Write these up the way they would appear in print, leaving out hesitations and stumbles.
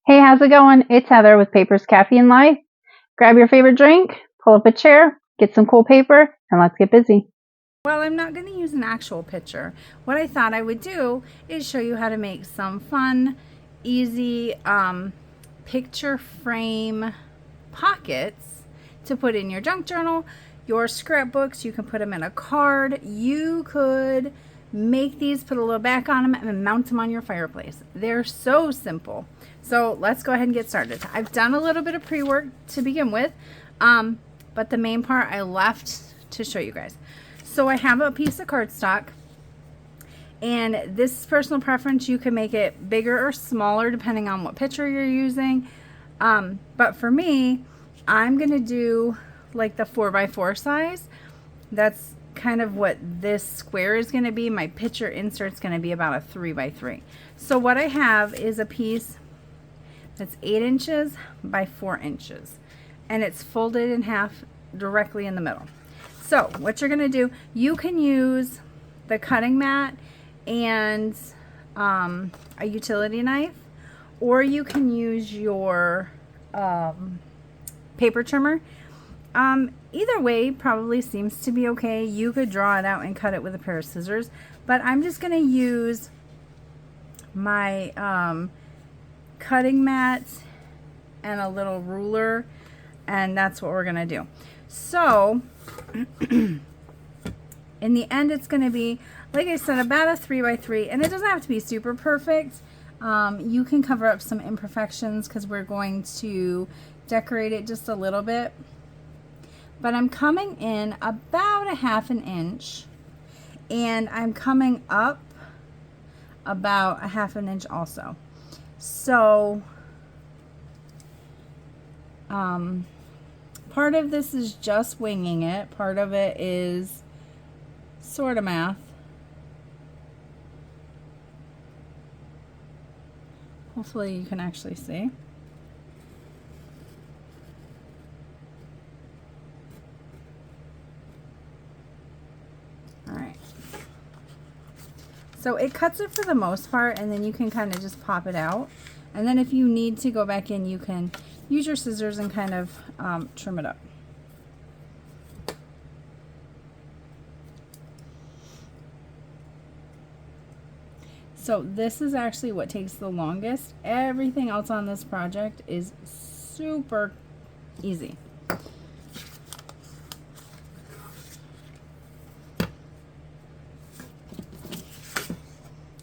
Hey, how's it going? It's Heather with Papers, Caffeine, and Life. Grab your favorite drink, pull up a chair, get some cool paper, and let's get busy. Well, I'm not going to use an actual picture. What I thought I would do is show you how to make some fun, easy picture frame pockets to put in your junk journal, your scrapbooks. You can put them in a card. You could make these, put a little back on them, and mount them on your fireplace. They're so simple. So let's go ahead and get started. I've done a little bit of pre-work to begin with, but the main part I left to show you guys. So I have a piece of cardstock, and this is personal preference. You can make it bigger or smaller depending on what picture you're using. But for me, I'm going to do like the 4x4 size. That's kind of what this square is going to be. My picture insert's going to be about a 3x3. So what I have is a piece that's 8 inches by 4 inches, and it's folded in half directly in the middle. So what you're going to do, you can use the cutting mat and a utility knife, or you can use your paper trimmer. Either way probably seems to be okay. You could draw it out and cut it with a pair of scissors, but I'm just going to use my cutting mat and a little ruler, and that's what we're going to do. So in the end, it's going to be, like I said, about a 3x3, and it doesn't have to be super perfect. You can cover up some imperfections because we're going to decorate it just a little bit. But I'm coming in about a 1/2 inch, and I'm coming up about a 1/2 inch also. So part of this is just winging it. Part of it is sort of math. Hopefully you can actually see. All right. So it cuts it for the most part, and then you can kind of just pop it out. And then if you need to go back in, you can use your scissors and kind of trim it up. So this is actually what takes the longest. Everything else on this project is super easy.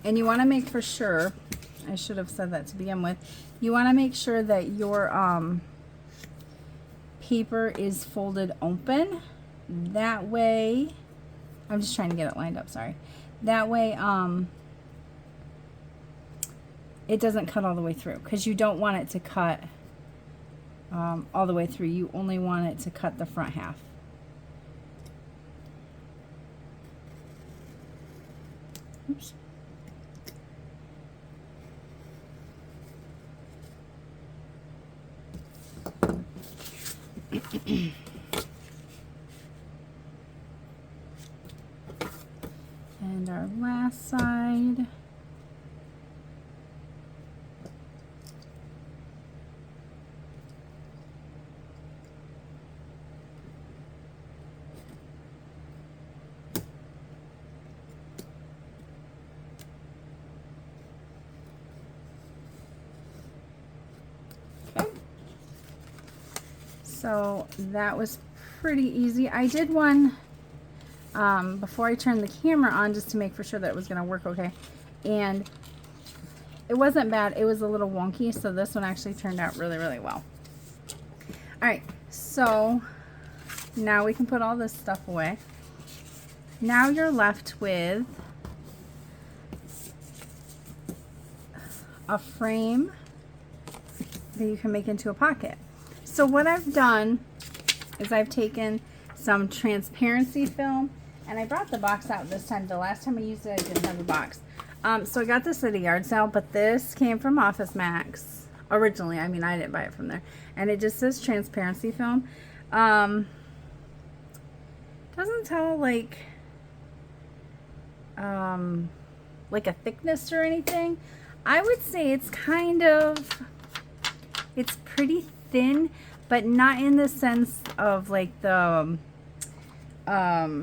And you want to make for sure, I should have said that to begin with, you want to make sure that your paper is folded open. That way, I'm just trying to get it lined up, sorry. That way, it doesn't cut all the way through, because you don't want it to cut all the way through. You only want it to cut the front half. Oops. And our last side. So that was pretty easy. I did one before I turned the camera on just to make for sure that it was going to work okay. And it wasn't bad. It was a little wonky, so this one actually turned out really, really well. All right, so now we can put all this stuff away. Now you're left with a frame that you can make into a pocket. So what I've done is I've taken some transparency film, and I brought the box out this time. The last time I used it, I didn't have the box. So I got this at a yard sale, but this came from Office Max originally. I mean, I didn't buy it from there. And it just says transparency film. Doesn't tell like a thickness or anything. I would say it's kind of It's pretty thin, but not in the sense of like the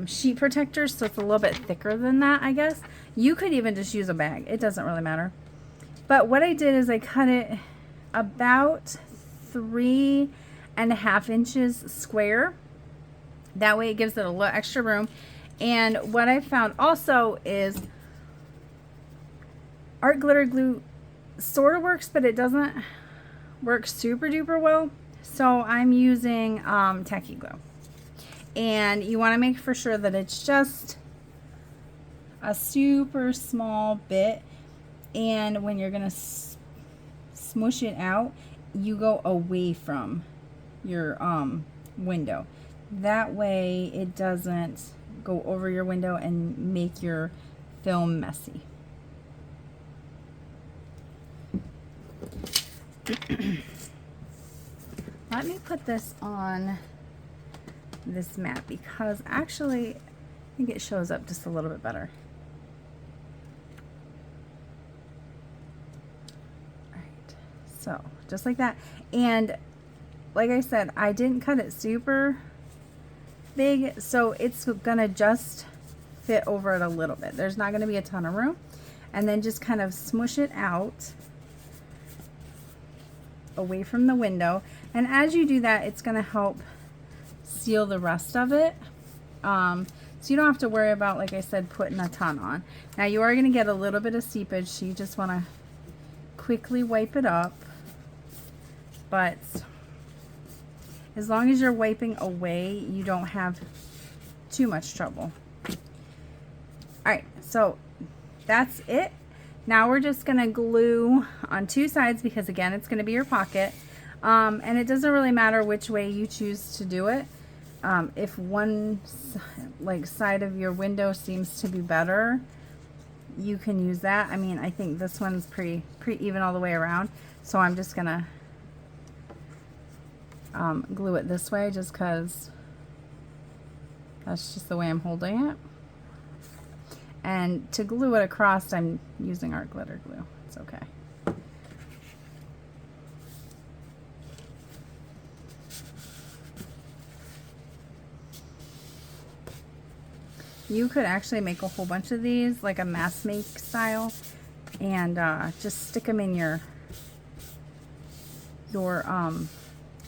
sheet protectors, so it's a little bit thicker than that, I guess. You could even just use a bag. It doesn't really matter. But what I did is I cut it about 3.5 inches square. That way it gives it a little extra room. And what I found also is art glitter glue sort of works, but it doesn't work super duper well. So I'm using tacky glue. And you want to make for sure that it's just a super small bit. And when you're going to smush it out, you go away from your window. That way it doesn't go over your window and make your film messy. Let me put this on this mat because actually I think it shows up just a little bit better. Alright, so just like that. And like I said, I didn't cut it super big, so it's gonna just fit over it a little bit. There's not gonna be a ton of room. And then just kind of smush it out away from the window. And as you do that, it's gonna help seal the rest of it. So you don't have to worry about, like I said, putting a ton on. Now you are gonna get a little bit of seepage, so you just wanna quickly wipe it up. But as long as you're wiping away, you don't have too much trouble. Alright, so that's it. Now we're just going to glue on two sides because again, it's going to be your pocket. And it doesn't really matter which way you choose to do it. If one side of your window seems to be better, you can use that. I mean, I think this one's pretty even all the way around. So I'm just going to glue it this way just because that's just the way I'm holding it. And to glue it across, I'm using art glitter glue. It's okay. You could actually make a whole bunch of these, like a mass make style, and just stick them in your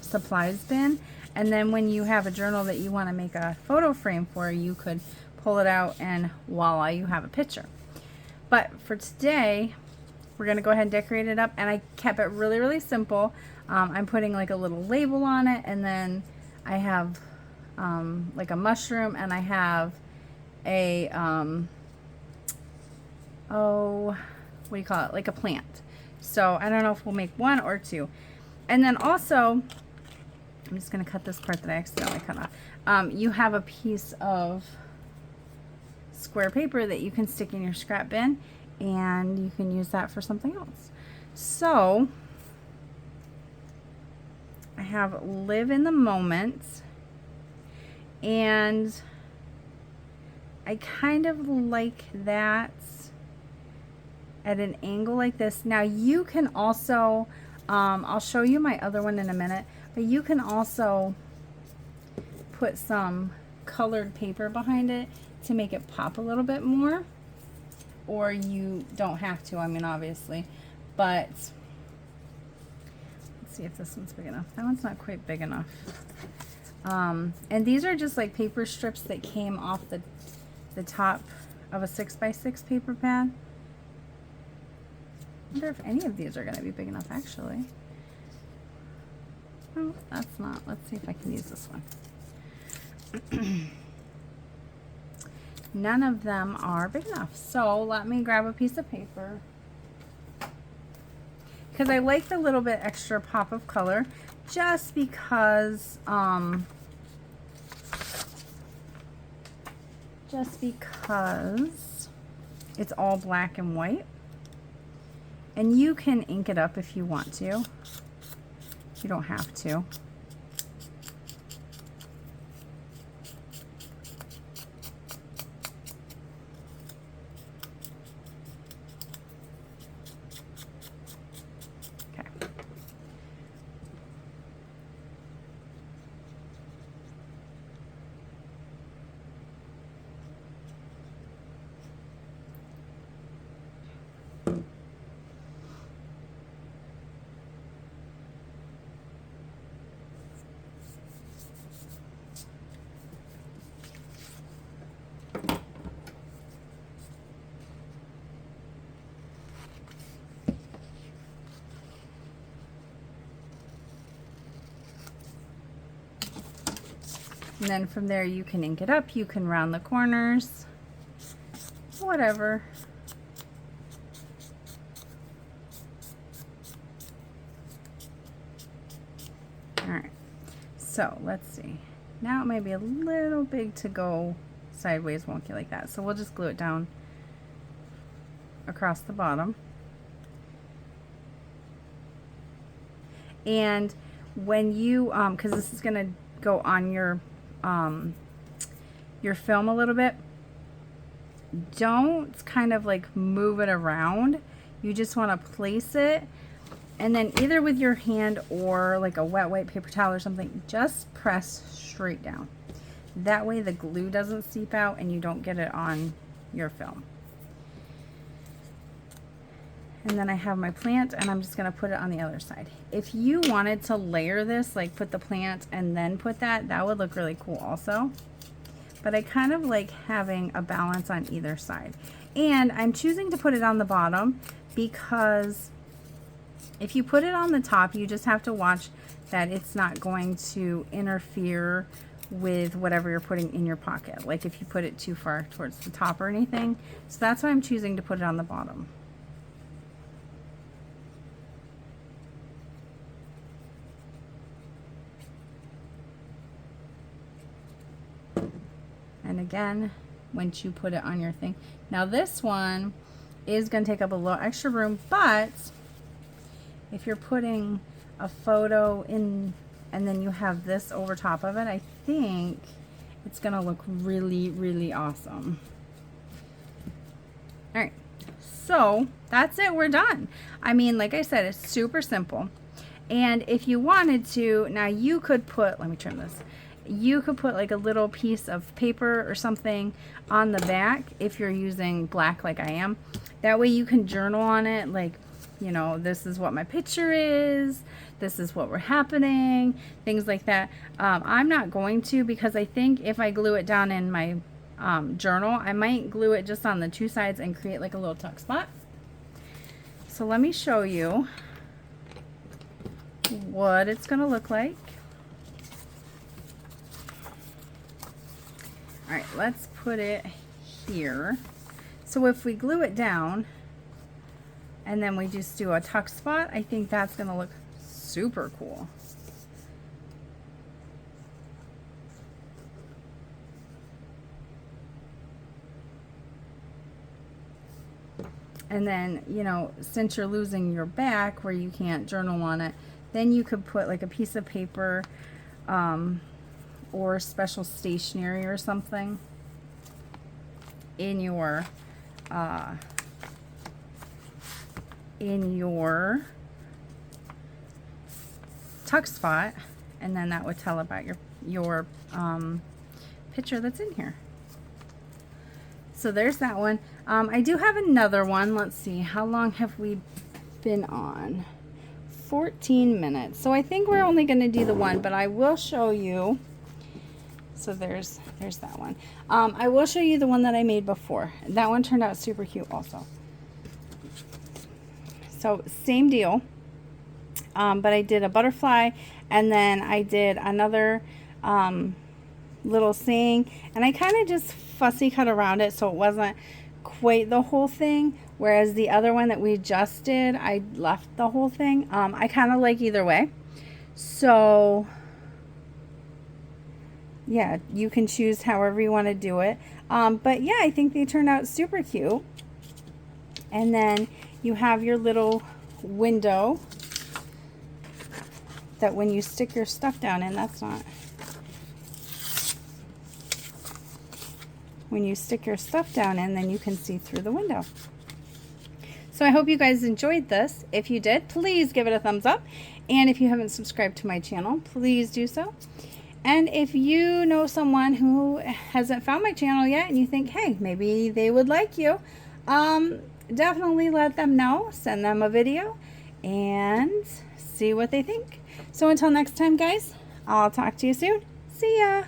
supplies bin. And then when you have a journal that you want to make a photo frame for, you could pull it out and voila, you have a picture. But for today, we're going to go ahead and decorate it up, and I kept it really, really simple. I'm putting like a little label on it, and then I have like a mushroom, and I have a what do you call it, like a plant. So I don't know if we'll make one or two. And then also, I'm just going to cut this part that I accidentally cut off. You have a piece of square paper that you can stick in your scrap bin, and you can use that for something else. So I have live in the moment, and I kind of like that at an angle like this. Now you can also I'll show you my other one in a minute, but you can also put some colored paper behind it to make it pop a little bit more, or you don't have to, I mean, obviously. But let's see if this one's big enough. That one's not quite big enough. And these are just like paper strips that came off the top of a 6x6 paper pad. I wonder if any of these are going to be big enough, actually. Oh, that's not. Let's see if I can use this one. None of them are big enough. So let me grab a piece of paper, because I like the little bit extra pop of color, just because it's all black and white. And you can ink it up if you want to. You don't have to. Okay. And then from there you can ink it up, you can round the corners, whatever. Alright, so let's see. Now it might be a little big to go sideways, wonky like that. So we'll just glue it down across the bottom. And when you, because this is going to go on your film a little bit, don't kind of like move it around. You just want to place it, and then either with your hand or like a wet white paper towel or something, just press straight down. That way the glue doesn't seep out and you don't get it on your film. And then I have my plant, and I'm just going to put it on the other side. If you wanted to layer this, like put the plant and then put that, that would look really cool also. But I kind of like having a balance on either side. And I'm choosing to put it on the bottom because if you put it on the top, you just have to watch that it's not going to interfere with whatever you're putting in your pocket. Like if you put it too far towards the top or anything. So that's why I'm choosing to put it on the bottom. And again, once you put it on your thing. Now this one is going to take up a little extra room, but if you're putting a photo in and then you have this over top of it, I think it's going to look really, really awesome. All right, so that's it. We're done. I mean, like I said, it's super simple. And if you wanted to, now you could put, let me trim this. You could put like a little piece of paper or something on the back if you're using black like I am. That way you can journal on it, like, you know, this is what my picture is, this is what we're happening, things like that. I'm not going to, because I think if I glue it down in my journal, I might glue it just on the two sides and create like a little tuck spot. So let me show you what it's going to look like. All right, let's put it here. So if we glue it down and then we just do a tuck spot, I think that's going to look super cool. And then, you know, since you're losing your back where you can't journal on it, then you could put like a piece of paper or special stationery or something in your tuck spot, and then that would tell about your picture that's in here. So there's that one. I do have another one. Let's see, how long have we been on? 14 minutes. So I think we're only going to do the one, but I will show you. So there's that one. I will show you the one that I made before. That one turned out super cute also. So same deal, but I did a butterfly, and then I did another little saying, and I kind of just fussy cut around it so it wasn't quite the whole thing, whereas the other one that we just did, I left the whole thing. I kind of like either way. So yeah, you can choose however you want to do it. But yeah, I think they turned out super cute. And then you have your little window that when you stick your stuff down in, when you stick your stuff down in, then you can see through the window. So I hope you guys enjoyed this. If you did, please give it a thumbs up. And if you haven't subscribed to my channel, please do so. And if you know someone who hasn't found my channel yet and you think, hey, maybe they would like you, definitely let them know. Send them a video and see what they think. So until next time, guys, I'll talk to you soon. See ya.